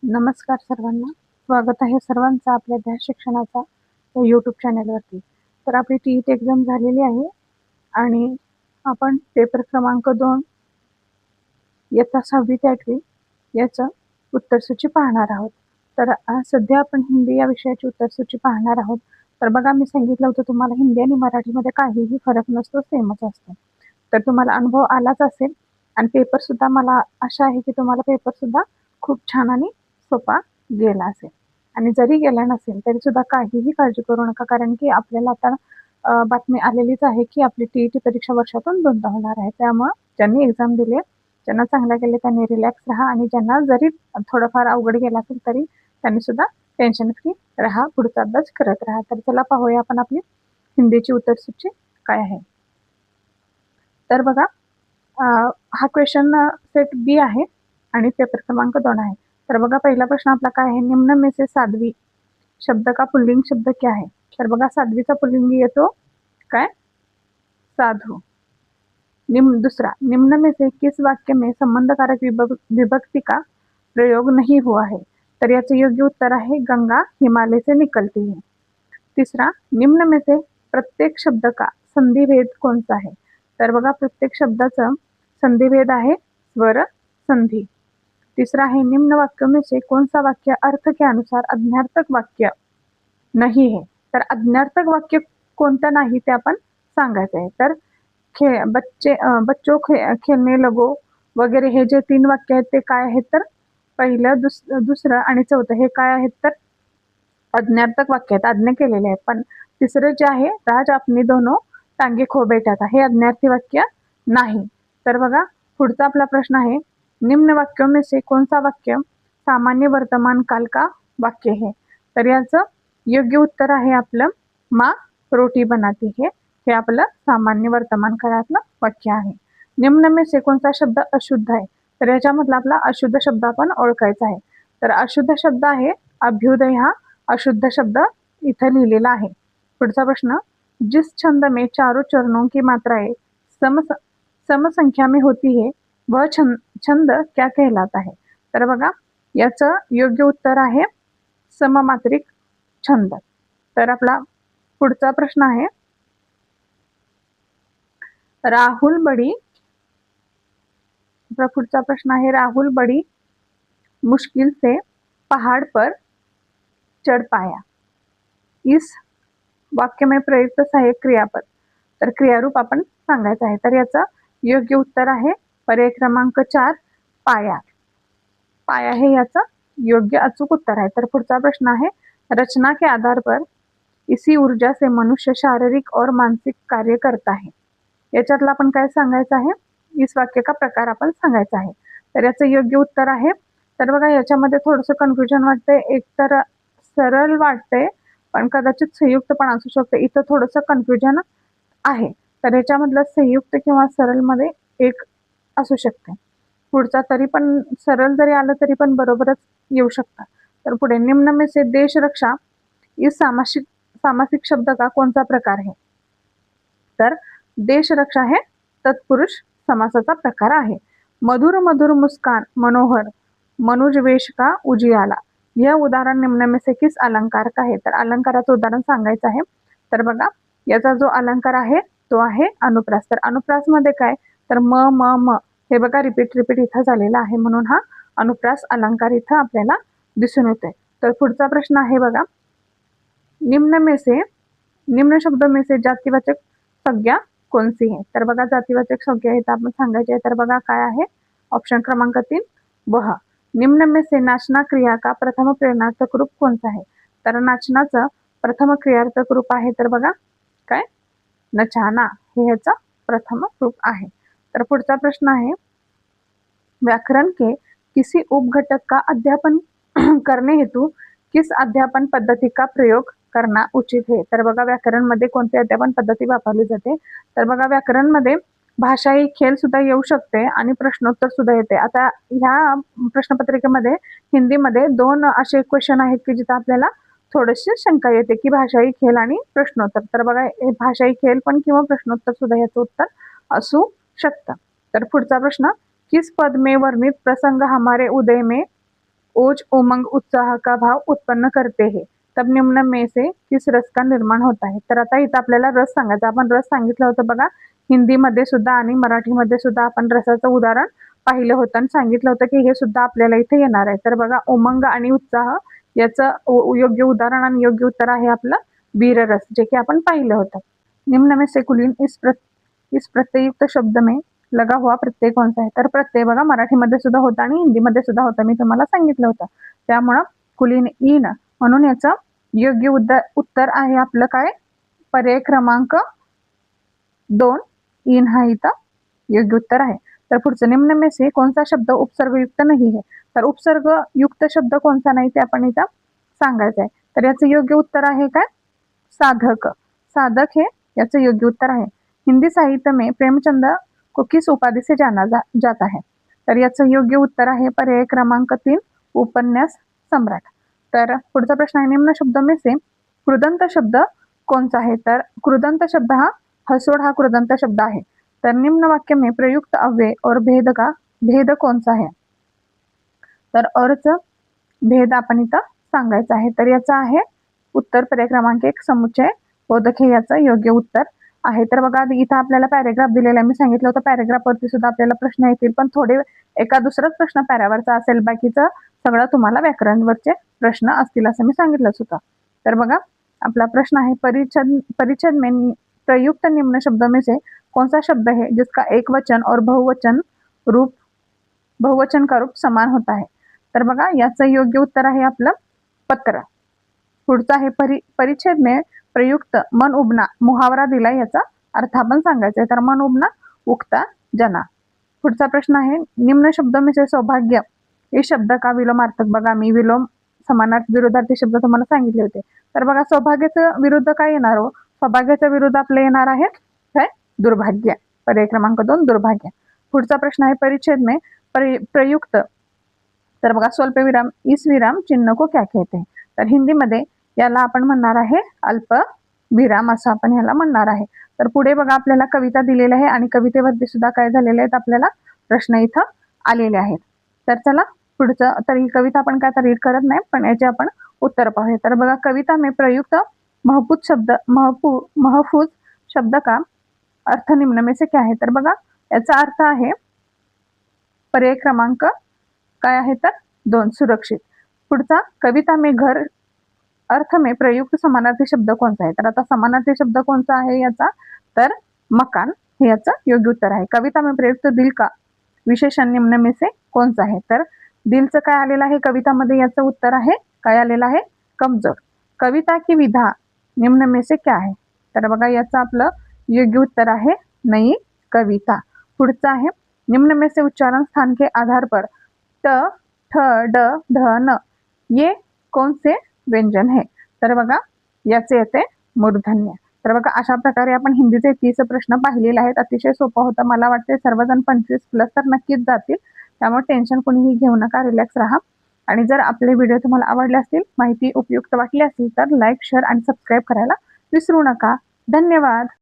नमस्कार सर्वांना. स्वागत आहे सर्वांचं आपल्या ध्यास शिक्षणाचा यूट्यूब चॅनलवरती. तर आपली टीईटी एक्झाम झालेली आहे आणि आपण पेपर क्रमांक 2 इयत्ता 6वी ते 8वी याचं उत्तरसूची पाहणार आहोत. तर सध्या आपण हिंदी या विषयाची उत्तरसूची पाहणार आहोत. तर बघा, मी सांगितलं होतं तुम्हाला हिंदी आणि मराठीमध्ये काहीही फरक नसतो, सेमच असतो. तर तुम्हाला अनुभव आलाच असेल आणि पेपरसुद्धा मला आशा आहे की तुम्हाला पेपरसुद्धा खूप छान आणि सोपा गेला असेल. आणि जरी गेला नसेल तरी सुद्धा काहीही काळजी करू नका, कारण की आपल्याला आता बातमी आलेलीच आहे की आपली टीईटी परीक्षा वर्षातून 2दा होणार आहे. त्यामुळं ज्यांनी एक्झाम दिली आहे, ज्यांना चांगल्या गेले त्यांनी रिलॅक्स राहा आणि ज्यांना जरी थोडंफार अवघड गेला असेल तरी त्यांनी सुद्धा टेन्शन फ्री राहा, पुढचा अभ्यास करत राहा. तर चला पाहूया आपण आपली हिंदीची उत्तरसूची काय आहे. तर बघा, हा क्वेश्चन सेट बी आहे आणि पेपर क्रमांक 2 आहे. तर बघा, पहिला प्रश्न आपला काय आहे, निम्न में से साध्वी शब्द का पुल्लिंग शब्द क्या है. तर बघा, साध्वीचा पुल्लिंग येतो काय, साधू. दूसरा, निम्न में से किस वाक्य में संबंधकारक विभक्ति का प्रयोग नहीं हुआ है. तर याचं योग्य उत्तर आहे गंगा हिमालय से निकलती है. तिसरा, निम्न में से प्रत्येक शब्द का संधिभेद कौन सा है. तर बघा, प्रत्येक शब्दाचं संधिभेद आहे स्वर संधी. तीसरा है, निम्न वाक्यों में से कौन सा वाक्य अर्थ के अनुसार अज्ञार्थक वाक्य नहीं है. तर अज्ञार्थक वाक्य कोणतं नाही ते आपण सांगायचं आहे. तर बच्चों खेळणे लगो वगैरे हे जे 3 वाक्य आहेत ते काय आहेत, तर पहिलं, दुसरं आणि चौथं हे काय आहेत, तर अज्ञार्थक वाक्य आहेत, आज्ञा केलेले आहेत. पण तिसरं जे आहे, राज अपनी दोनों टांगे खो बैठा था, हे अज्ञार्थी वाक्य नाही. तर बघा, पुढचा आपला प्रश्न आहे, निम्न वाक्यों में से कौन सा वाक्य सामान्य वर्तमान काल का वाक्य है. तर याचं योग्य उत्तर आहे आपलं माँ रोटी बनाती है, हे आपलं सामान्य वर्तमान काळातलं वाक्य आहे. निम्न में से कोणता शब्द अशुद्ध आहे. तर याच्यामधला आपला अशुद्ध शब्द आपण ओळखायचा आहे. तर अशुद्ध शब्द आहे अभ्युदय, हा अशुद्ध शब्द इथं लिहिलेला आहे. पुढचा प्रश्न, जिस छंद में चारों चरणों की मात्राएं सम संख्या में होती है वह छंद क्या कहलाता है. तर बघा, याचं योग्य उत्तर आहे सममात्रिक छंद. तर आपला पुढचा प्रश्न आहे, पुढचा प्रश्न आहे, राहुल बड़ी मुश्किल से पहाड़ पर चढ़ पाया. इस वाक्य में प्रयुक्त सहाय्यक क्रियापद. तर क्रियारूप आपण सांगायचं आहे. तर याचं योग्य उत्तर आहे पर्याय क्रमांक 4 पाया. पाया हे याचं योग्य अचूक उत्तर आहे. तर पुढचा प्रश्न आहे, रचना के आधार पर इसी ऊर्जा से मनुष्य शारीरिक और मानसिक कार्य करता है. याच्यातला आपण काय सांगायचं आहे, इस वाक्य का प्रकार आपण सांगायचा आहे. तर याचं योग्य उत्तर आहे, तर बघा, याच्यामध्ये थोडंसं कन्फ्युजन वाटतंय. एक तर सरळ वाटतंय पण कदाचित संयुक्त पण असू शकते. इथं थोडंसं कन्फ्युजन आहे. तर याच्यामधलं संयुक्त किंवा सरळ मध्ये एक असू शकते. पुढचा तरी पण सरळ जरी आलं तरी पण बरोबरच येऊ शकतं. तर पुढे, निम्न में से देश रक्षा इस सामासिक शब्द का कौन सा प्रकार है. तर देश रक्षा हे तत्पुरुष समासाचा प्रकार आहे. मधुर मधुर मुस्कान मनोहर मनुज वेश का उजियाला, यह उदाहरण निम्न में से किस अलंकार का है. तर अलंकाराचं उदाहरण सांगायचं आहे. तर बघा, याचा जो अलंकार आहे तो आहे अनुप्रास. तर अनुप्रास मध्ये काय, तर म म म हे बघा रिपीट इथं झालेला आहे, म्हणून हा अनुप्रास अलंकार इथं आपल्याला दिसून येतोय. तर पुढचा प्रश्न आहे बघा, निम्न शब्दों में से जातिवाचक संज्ञा कौन सी है. तर बघा, जातिवाचक संज्ञा इथं आपण सांगायची आहे. तर बघा काय आहे, ऑप्शन क्रमांक 3 वह. निम्न में से नाचना क्रिया का प्रथम प्रेरणार्थक रूप कोणता आहे. तर नाचनाचं प्रथम क्रियार्थक रूप आहे, तर बघा काय, नचाना हे ह्याचं प्रथम रूप आहे. तर पुढचा प्रश्न आहे, व्याकरण के किसी उपघटक का अध्यापन करने हेतु किस अध्यापन पद्धति का प्रयोग करना उचित है. तर बघा, व्याकरण मध्ये कोणती अध्यापन पद्धती वापरली जाते. तर बघा, व्याकरण मध्ये भाषाही खेळ सुद्धा येऊ शकते आणि प्रश्नोत्तर सुद्धा येते. आता ह्या प्रश्नपत्रिकेमध्ये हिंदीमध्ये 2 असे क्वेश्चन आहेत की जिथे आपल्याला थोडीशी शंका येते की भाषाही खेळ आणि प्रश्नोत्तर. तर बघा, भाषाही खेळ पण किंवा प्रश्नोत्तर सुद्धा याचं उत्तर असू शकतं. तर पुढचा प्रश्न, किस पद में वर्णित प्रसंग हमारे उदय में ओज, उमंग, उत्साह का भाव उत्पन्न करते हैं, तब निम्न में से किस रस का निर्माण होता है. तर आता इथं आपल्याला रस सांगायचा. आपण रस सांगितलं होतं बघा, हिंदीमध्ये सुद्धा आणि मराठीमध्ये सुद्धा आपण रसाचं उदाहरण पाहिलं होतं आणि सांगितलं होतं की हे सुद्धा आपल्याला इथे येणार आहे. तर बघा, उमंग आणि उत्साह याचं योग्य उदाहरण आणि योग्य उत्तर आहे आपलं वीररस, जे की आपण पाहिलं होतं. निम्न में से कुलीन इस प्रत्ययुक्त शब्द में लगा हुआ प्रत्यय कोणता आहे. तर प्रत्यय बघा मराठीमध्ये सुद्धा होता आणि हिंदीमध्ये सुद्धा होता, मी तुम्हाला सांगितलं होतं. त्यामुळं कुलीन इन म्हणून याचं योग्य उत्तर आहे आपलं काय, पर्याय क्रमांक 2 इन हा इथं योग्य उत्तर आहे. तर पुढचं, निम्न में से कौन सा शब्द उपसर्गयुक्त नाही है. तर उपसर्गयुक्त शब्द कोणता नाही ते आपण इथं सांगायचं आहे. तर याचं योग्य उत्तर आहे काय, साधक. साधक हे याचं योग्य उत्तर आहे. हिंदी साहित्य में प्रेमचंद को किस उपाधि से जाना जाता है. तर याचं योग्य उत्तर आहे पर्याय क्रमांक 3 उपन्यास सम्राट. तर पुढचा प्रश्न आहे, निम्न शब्द में से कृदंत शब्द कोणता आहे. तर कृदंत शब्द हा हसोड हा कृदंत शब्द आहे. तर निम्न वाक्य में प्रयुक्त अव्यय और भेद का भेद कोणता आहे. तर अरचं भेद आपण इथं सांगायचं आहे. तर याचं आहे उत्तर पर्याय क्रमांक 1 समुच्चय बोधक हे याचं योग्य उत्तर आहे. तर बघा, इथं आपल्याला पॅरेग्राफ दिलेला आहे. मी सांगितलं होतं पॅरेग्राफवरती सुद्धा आपल्याला प्रश्न येतील, पण थोडे एका दुसराच प्रश्न पॅरावरचा असेल, बाकीचं सगळं तुम्हाला व्याकरणवरचे प्रश्न असतील असं मी सांगितलंच होतं. तर बघा, आपला प्रश्न आहे, परिच्छद में प्रयुक्त निम्न शब्द में से कौन सा शब्द है जिसका एक वचन और बहुवचन का रूप समान होता है. तर बघा, याचं योग्य उत्तर आहे आपलं पत्र. पुढचा आहे, परिच्छेद में प्रयुक्त मन उबना मुहावरा दिला, याचा अर्थ आपण सांगायचा आहे. तर मन उबना उगता जना. पुढचा प्रश्न आहे, निम्न शब्द में से सौभाग्य हे शब्द का विलोमार्थक. बघा, मी विलोम समानार्थी विरोधार्थी शब्द तुम्हाला सांगितले होते. तर बघा, सौभाग्याचं विरुद्ध काय येणार हो, सौभाग्याच्या विरुद्ध आपलं येणार आहे काय, दुर्भाग्य. पर्याय क्रमांक 2 दुर्भाग्य. पुढचा प्रश्न आहे, परिच्छेद में प्रयुक्त. तर बघा, स्वल्प विराम इस विराम चिन्ह को क्या कहते हैं. तर हिंदीमध्ये याला आपण म्हणणार आहे अल्प विराम असं आपण ह्याला म्हणणार आहे. तर पुढे बघा, आपल्याला कविता दिलेली आहे आणि कवितेवरती सुद्धा काय झालेले आहेत, आपल्याला प्रश्न इथं आलेले आहेत. तर चला पुढचं, तर ही कविता आपण काय तर रीड करत नाही, पण याचे आपण उत्तर पाहूया. तर बघा, कविता में प्रयुक्त महफूज शब्द का अर्थ निम्न में से क्या है. तर बघा, याचा अर्थ आहे पर्याय क्रमांक काय आहे तर 2 सुरक्षित. पुढचा, कविता में घर अर्थ में प्रयुक्त समानार्थी शब्द कोणता आहे. तर आता समानार्थी शब्द कोणता आहे याचा, तर मकान हे याचं योग्य उत्तर आहे. कविता में प्रयुक्त दिल का विशेषण निम्न में से कोणता आहे. तर दिलचं काय आलेलं आहे कवितामध्ये, याचं उत्तर आहे काय आलेलं आहे, कमजोर. कविता की विधा निम्न में से क्या आहे. तर बघा, याचं आपलं योग्य उत्तर आहे नई कविता. पुढचा आहे, निम्न में से उच्चारण स्थान के आधार पर त, ठ, ड, ढ, न ये कौन से व्यंजन है. तर बघा, याचे येते मूर्धन्य. तर बघा, अशा प्रकारे आपण हिंदीचे 30 प्रश्न पाहिलेले आहेत. अतिशय सोपं होतं. मला वाटते सर्वजण 25+ तर नक्कीच जातील. त्यामुळे टेन्शन कोणीही घेऊ नका, रिलॅक्स राहा. आणि जर आपले व्हिडिओ तुम्हाला आवडले असतील, माहिती उपयुक्त वाटली असेल, तर लाईक, शेअर आणि सबस्क्राईब करायला विसरू नका. धन्यवाद.